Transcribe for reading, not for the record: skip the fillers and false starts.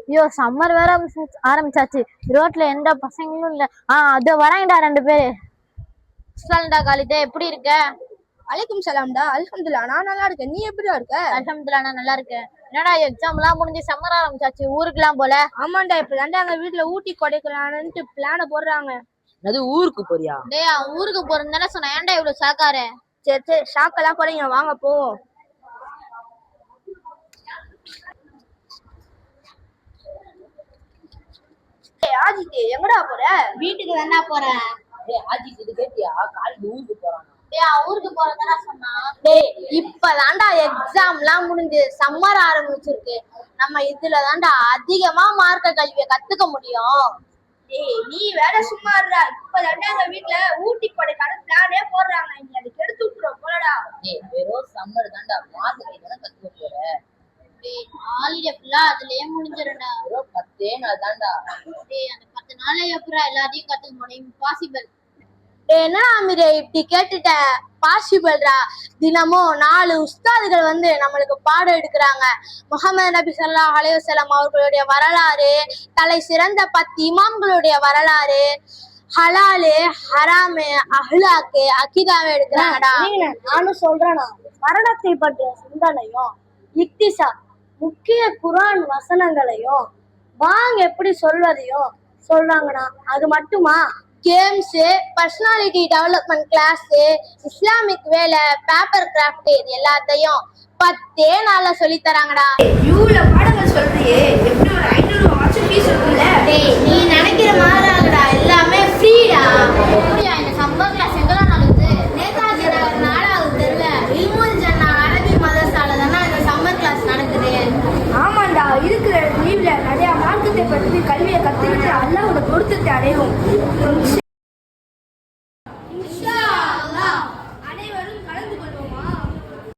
ஐயோ சம்மர் வேற ஆரம்பிச்சாச்சு. ரோட்ல எந்த பசங்களும் இல்ல. அது வராங்கடா 2 பேரு. சொல்லுடா காலிதே, எப்படி இருக்க? அலைக்கும் சலாம்டா. அல்ஹம்துலில்லாஹ், நான் நல்லா இருக்கேன். நீ எப்படிடா இருக்க? அல்ஹம்துலில்லாஹ், நான் நல்லா இருக்கேன். என்னடா எக்ஸாம் எல்லாம் முடிஞ்சு சம்மர் ஆரம்பிச்சாச்சு, ஊருக்குலாம் போல? ஆமாண்டா, இப்பதாண்டா எங்க வீட்டுல ஊட்டி கொடைக்கானல்னு பிளான போடுறாங்க. அது ஊருக்கு போறியா? டேய், ஊருக்கு போறேன்னு தானே சொன்னேன். ஏன்டா இவ்வளவு சாக்காரு? சரி சரி, ஷாக்கெல்லாம் போறீங்க, வாங்க போவோம். ஆஜித், எங்கடா போற? வீட்டுக்கு தானே போறேன். ஆஜித், இது கேட்டியா? காலேஜ் ஊருக்கு போறாங்க. டேய், ஊருக்கு போறேன்னு சொன்னா. டேய், இப்பதான்டா எக்ஸாம் எல்லாம் முடிஞ்சு சம்மர் ஆரம்பிச்சிருக்கு. நம்ம இதுல தான்டா அதிகமா மார்க்க கல்வியை கத்துக்க முடியும். டேய், நீ வேற சும்மா இருடா. இப்பதாண்டா எங்க வீட்டுல ஊட்டி கொடைக்கானல் பிளானே போடுறாங்க. நீ அதுக்கு எடுத்து விட்டுரும் போலடா. டேய், வெறும் சம்மர் தான்டா, மார்க் தானே கத்துக்க போற. டேய், ஹாலிடே ஃபுல்லா அதுலயே முடிஞ்சிரும்டா. வெறும் 10 நாள் தான்டா. டேய், அந்த 10 நாள்ல எப்பறா எல்லாத்தையும் கத்துக்க முடியும்? இம்பாசிபிள். என்ன அமீரே இப்படி கேட்டுட்ட? பாசிபிள்ரா. தினமும் 4 உஸ்தாதுகள் வந்து நம்மளுக்கு பாடம் எடுக்கிறாங்க. முஹம்மது நபி ஸல்லல்லாஹு அலைஹி வஸல்லம் அவர்களுடைய வரலாறு, தலை சிறந்த 10 இமாம்களுடைய வரலாறு, ஹலாலு ஹராமு அஹ்லாக்கு அகீதாவை எடுக்கிறாங்கடா. நானும் சொல்றேனா, மரணத்தை பற்றிய சிந்தனையும் இக்திசா முக்கிய குர்ஆன் வசனங்களையும் வாங்க எப்படி சொல்வதையும் சொல்றாங்கண்ணா. அது மட்டுமா, games, personality development class, Islamic வேலை, பேப்பர் கிராஃப்ட், இது எல்லாத்தையும் 10 நாள்ல சொல்லி தராங்கடா. இவ்வளவு பாடங்கள் சொல்றியே, எப்படி ஒரு 500 வாட்ஸ் ஃபீஸ் இருக்கும்ல? டேய், நீ நினைக்கிற மாதிரிடா, எல்லாமே ஃப்ரீடா. இந்த சம்மர் கிளாஸ் எங்கெல்லாம் நடக்குது? நேதாஜி நகர் 4வது தெருல இல்முல் ஜன்னா அரபி மதரசால தானே இந்த சம்மர் கிளாஸ் நடக்குது. ஆமாண்டா, இருக்கிற லீவ்ல நிறைய மார்க்கத்தை பற்றி கல்வியை கத்துக்கிட்டு அல்லாஹ்வோட பொருத்தத்தை அடையும்.